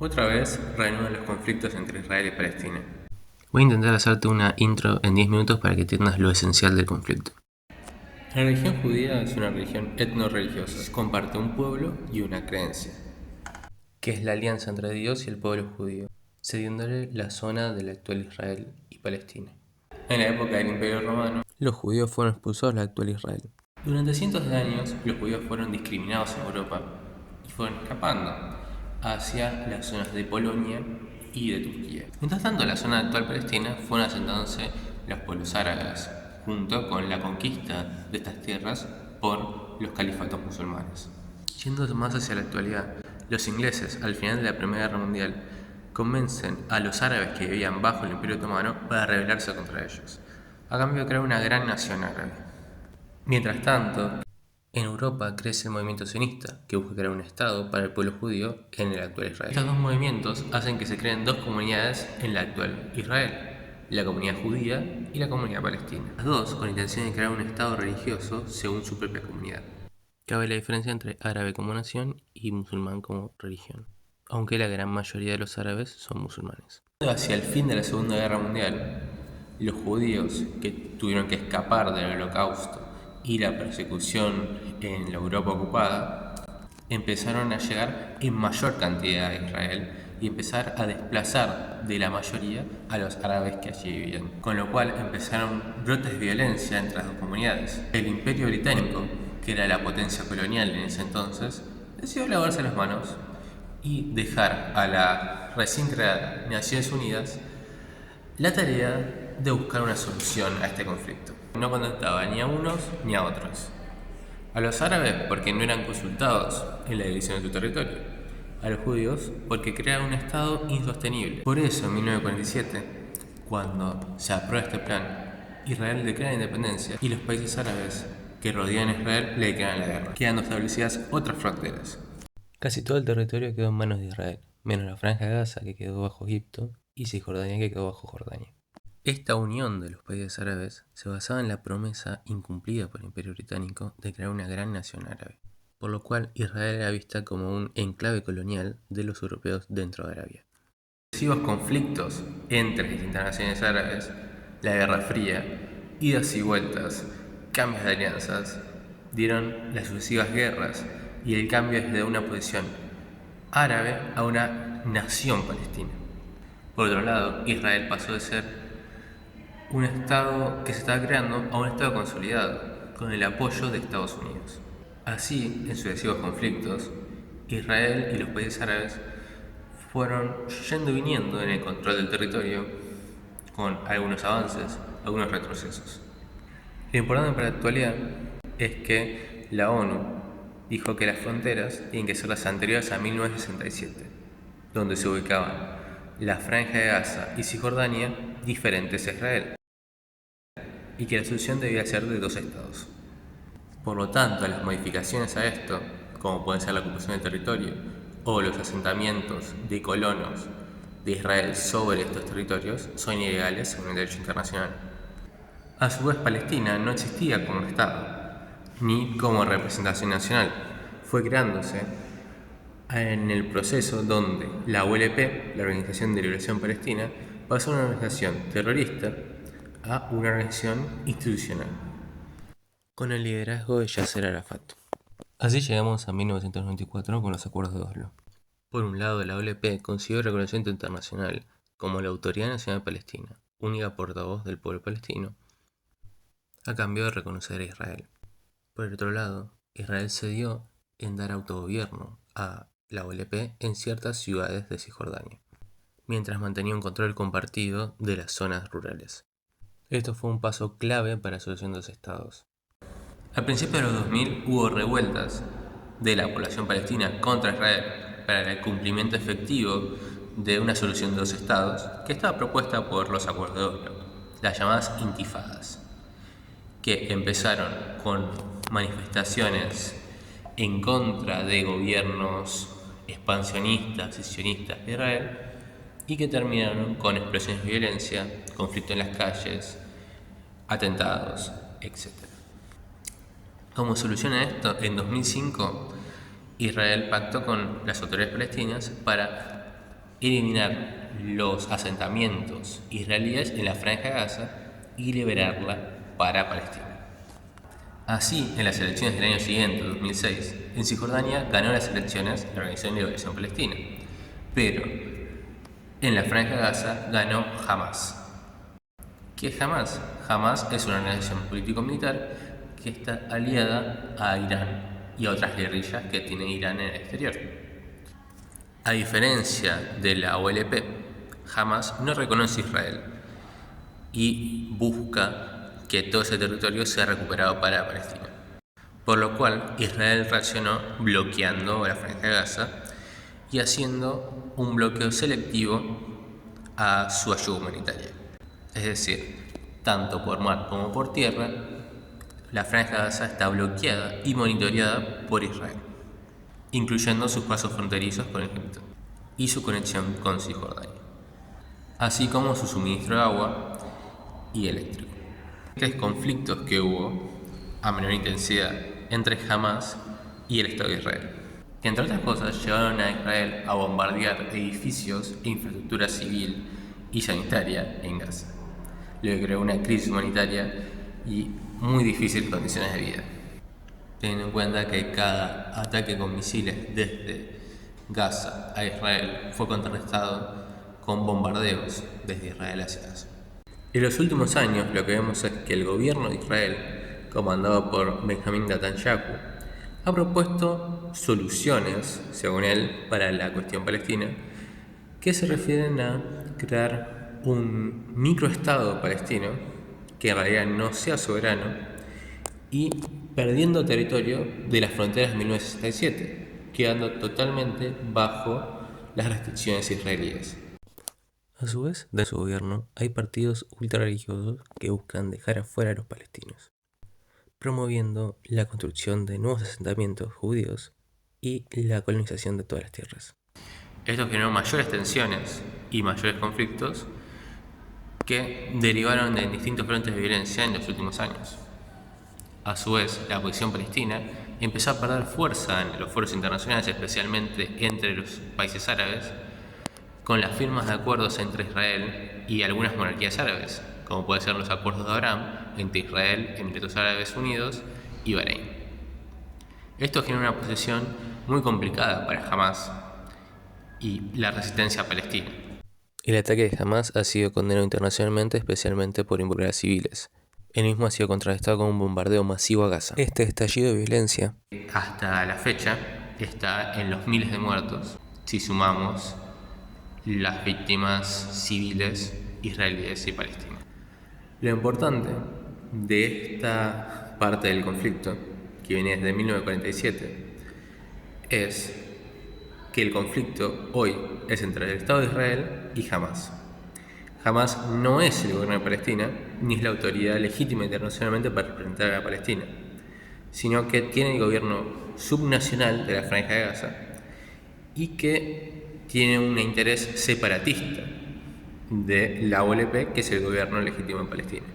Otra vez reanudan los conflictos entre Israel y Palestina. Voy a intentar hacerte una intro en 10 minutos para que entiendas lo esencial del conflicto. La religión judía es una religión etno-religiosa, comparte un pueblo y una creencia, que es la alianza entre Dios y el pueblo judío, cediéndole la zona del actual Israel y Palestina. En la época del Imperio Romano, los judíos fueron expulsados del actual Israel. Durante cientos de años, los judíos fueron discriminados en Europa y fueron escapando hacia las zonas de Polonia y de Turquía. Mientras tanto, en la zona actual Palestina fueron asentándose los pueblos árabes, junto con la conquista de estas tierras por los califatos musulmanes. Yendo más hacia la actualidad, los ingleses, al final de la Primera Guerra Mundial, convencen a los árabes que vivían bajo el Imperio Otomano para rebelarse contra ellos, a cambio de crear una gran nación árabe. Mientras tanto, en Europa crece el movimiento sionista, que busca crear un estado para el pueblo judío en el actual Israel. Estos dos movimientos hacen que se creen dos comunidades en la actual Israel, la comunidad judía y la comunidad palestina. Las dos con intención de crear un estado religioso según su propia comunidad. Cabe la diferencia entre árabe como nación y musulmán como religión, aunque la gran mayoría de los árabes son musulmanes. Hacia el fin de la Segunda Guerra Mundial, los judíos que tuvieron que escapar del Holocausto y la persecución en la Europa ocupada, empezaron a llegar en mayor cantidad a Israel y empezar a desplazar de la mayoría a los árabes que allí vivían. Con lo cual empezaron brotes de violencia entre las dos comunidades. El Imperio Británico, que era la potencia colonial en ese entonces, decidió lavarse las manos y dejar a la recién creada Naciones Unidas la tarea de buscar una solución a este conflicto. No contentaba ni a unos ni a otros. A los árabes porque no eran consultados en la división de su territorio. A los judíos porque creaban un estado insostenible. Por eso en 1947, cuando se aprueba este plan, Israel declara la independencia y los países árabes que rodean a Israel le declaran la guerra, quedando establecidas otras fronteras. Casi todo el territorio quedó en manos de Israel, menos la Franja de Gaza que quedó bajo Egipto y Cisjordania que quedó bajo Jordania. Esta unión de los países árabes se basaba en la promesa incumplida por el Imperio Británico de crear una gran nación árabe, por lo cual Israel era vista como un enclave colonial de los europeos dentro de Arabia. Sucesivos conflictos entre las distintas naciones árabes, la Guerra Fría, idas y vueltas, cambios de alianzas, dieron las sucesivas guerras y el cambio desde una posición árabe a una nación palestina. Por otro lado, Israel pasó de ser un estado que se estaba creando a un estado consolidado, con el apoyo de Estados Unidos. Así, en sucesivos conflictos, Israel y los países árabes fueron yendo y viniendo en el control del territorio, con algunos avances, algunos retrocesos. Lo importante para la actualidad es que la ONU dijo que las fronteras tienen que ser las anteriores a 1967, donde se ubicaban la Franja de Gaza y Cisjordania diferentes a Israel, y que la solución debía ser de dos estados. Por lo tanto, las modificaciones a esto, como pueden ser la ocupación del territorio o los asentamientos de colonos de Israel sobre estos territorios, son ilegales según el derecho internacional. A su vez, Palestina no existía como Estado, ni como representación nacional. Fue creándose en el proceso donde la OLP, la Organización de Liberación Palestina, pasó de una organización terrorista a una organización institucional, con el liderazgo de Yasser Arafat. Así llegamos a 1994 con los acuerdos de Oslo. Por un lado, la OLP consiguió reconocimiento internacional como la Autoridad Nacional Palestina, única portavoz del pueblo palestino, a cambio de reconocer a Israel. Por el otro lado, Israel cedió en dar autogobierno a la OLP en ciertas ciudades de Cisjordania, mientras mantenía un control compartido de las zonas rurales. Esto fue un paso clave para la solución de los estados. Al principio de los 2000 hubo revueltas de la población palestina contra Israel para el cumplimiento efectivo de una solución de dos estados que estaba propuesta por los acuerdos de Oslo, las llamadas intifadas, que empezaron con manifestaciones en contra de gobiernos expansionistas y sionistas de Israel y que terminaron con explosiones de violencia, conflicto en las calles, atentados, etc. Como solución a esto, en 2005 Israel pactó con las autoridades palestinas para eliminar los asentamientos israelíes en la Franja de Gaza y liberarla para Palestina. Así, en las elecciones del año siguiente, 2006, en Cisjordania ganó las elecciones la Organización de Liberación Palestina, pero en la Franja de Gaza ganó Hamas. ¿Qué es Hamas? Hamas es una organización político-militar que está aliada a Irán y a otras guerrillas que tiene Irán en el exterior. A diferencia de la OLP, Hamas no reconoce a Israel y busca que todo ese territorio sea recuperado para Palestina. Por lo cual, Israel reaccionó bloqueando la Franja de Gaza y haciendo un bloqueo selectivo a su ayuda humanitaria. Es decir, tanto por mar como por tierra, la Franja de Gaza está bloqueada y monitoreada por Israel, incluyendo sus pasos fronterizos con Egipto y su conexión con Cisjordania, así como su suministro de agua y eléctrico. Tres conflictos que hubo a menor intensidad entre Hamas y el Estado de Israel, que entre otras cosas llevaron a Israel a bombardear edificios e infraestructura civil y sanitaria en Gaza, lo que creó una crisis humanitaria y muy difíciles condiciones de vida, teniendo en cuenta que cada ataque con misiles desde Gaza a Israel fue contrarrestado con bombardeos desde Israel hacia Gaza. En los últimos años lo que vemos es que el gobierno de Israel, comandado por Benjamin Netanyahu, ha propuesto soluciones, según él, para la cuestión palestina, que se refieren a crear un microestado palestino que en realidad no sea soberano y perdiendo territorio de las fronteras de 1967, quedando totalmente bajo las restricciones israelíes. A su vez, de su gobierno, hay partidos ultrarreligiosos que buscan dejar afuera a los palestinos, promoviendo la construcción de nuevos asentamientos judíos y la colonización de todas las tierras. Esto generó mayores tensiones y mayores conflictos que derivaron de distintos frentes de violencia en los últimos años. A su vez, la oposición palestina empezó a perder fuerza en los foros internacionales, especialmente entre los países árabes, con las firmas de acuerdos entre Israel y algunas monarquías árabes, como pueden ser los acuerdos de Abraham entre Israel, Emiratos Árabes Unidos y Bahrein. Esto genera una posición muy complicada para Hamas y la resistencia palestina. El ataque de Hamas ha sido condenado internacionalmente, especialmente por involucrar a civiles. El mismo ha sido contrarrestado con un bombardeo masivo a Gaza. Este estallido de violencia, hasta la fecha, está en los miles de muertos, si sumamos las víctimas civiles israelíes y palestinas. Lo importante de esta parte del conflicto, que viene desde 1947, es que el conflicto hoy es entre el Estado de Israel y Hamas. Hamas no es el gobierno de Palestina, ni es la autoridad legítima internacionalmente para representar a Palestina, sino que tiene el gobierno subnacional de la Franja de Gaza y que tiene un interés separatista de la OLP, que es el gobierno legítimo en Palestina.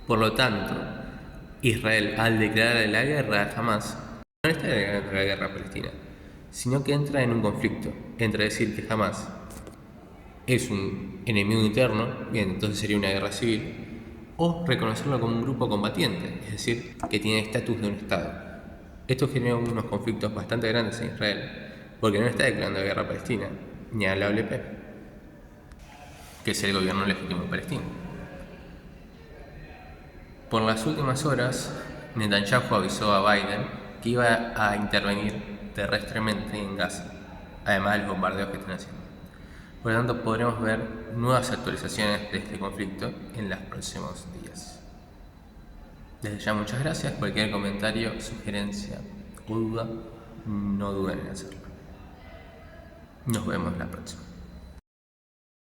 Por lo tanto, Israel, al declarar la guerra a Hamas, no está declarando la guerra a Palestina, sino que entra en un conflicto entre decir que Hamas es un enemigo interno, bien, entonces sería una guerra civil, o reconocerlo como un grupo combatiente, es decir, que tiene estatus de un Estado. Esto genera unos conflictos bastante grandes en Israel, porque no está declarando guerra a Palestina, ni a la OLP, que es el gobierno legítimo de Palestina. Por las últimas horas, Netanyahu avisó a Biden que iba a intervenir terrestremente en Gaza, además de los bombardeos que están haciendo. Por lo tanto, podremos ver nuevas actualizaciones de este conflicto en los próximos días. Desde ya, muchas gracias. Cualquier comentario, sugerencia o duda, no duden en hacerlo. Nos vemos la próxima.